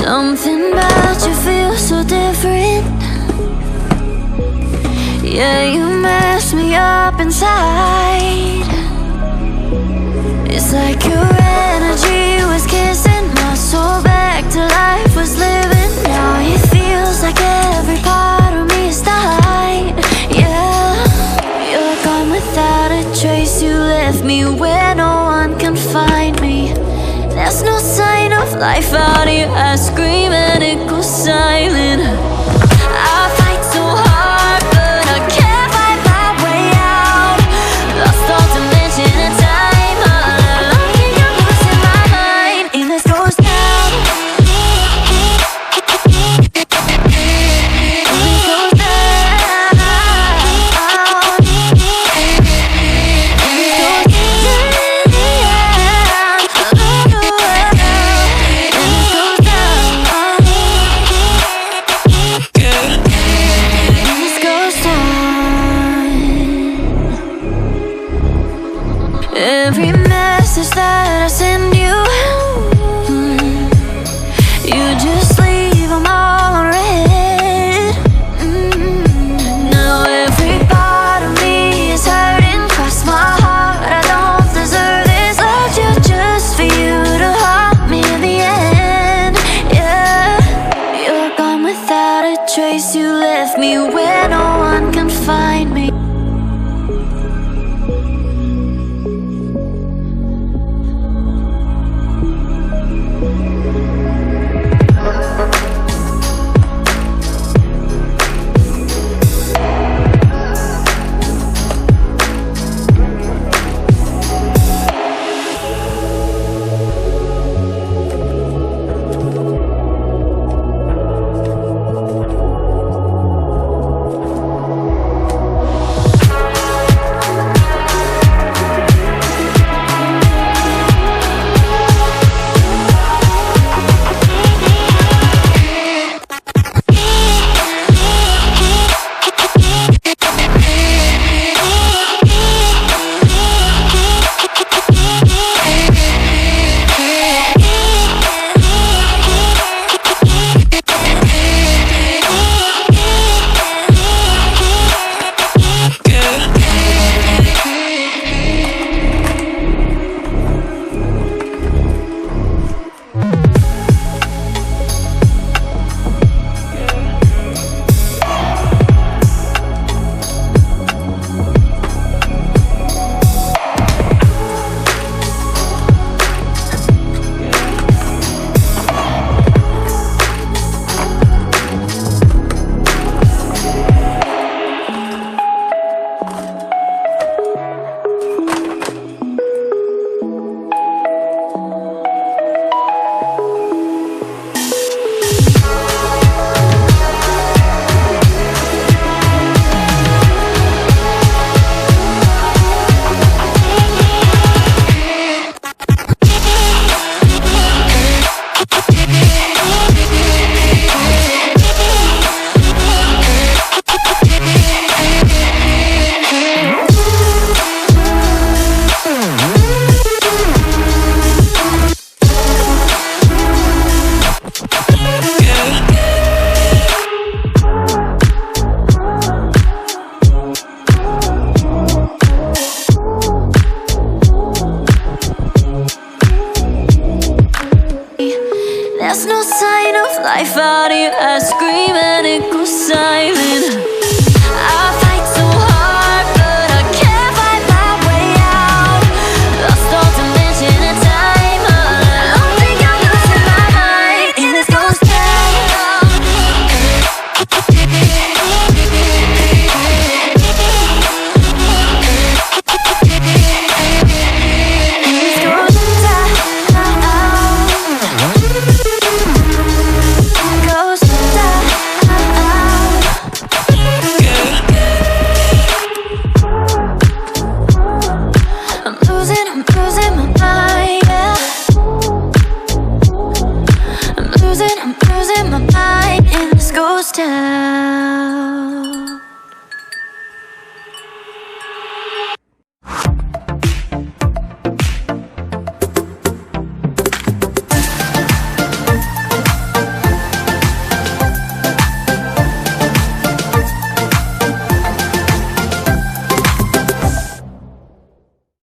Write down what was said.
Something about you feels so different. Yeah, you mess me up inside. It's like your energy was kissing my soul back to life, was living. Now it feels like every part of me is died. Yeah, you're gone without a trace. You left me where no one can find me. There's no sign of life out here. I scream and it goes silent. I fight so hard, but I can't find my way out. Lost all dimension and time. All alone, you're losing my mind. And this goes down. And this goes down. And this goes down. Every message that I send you, you just leave them all unread. Now every part of me is hurting. Cross my heart, I don't deserve this. Loved you just for you to haunt me in the end. Yeah, you're gone without a trace. You left me where no one can find me. There's no sign of life out here. I scream and it goes silent. I fight so hard, but I can't find my way out. Lost all dimension and time. All alone, think I'm losing my mind. And this goes down. I'm losing my mind, and this goes down.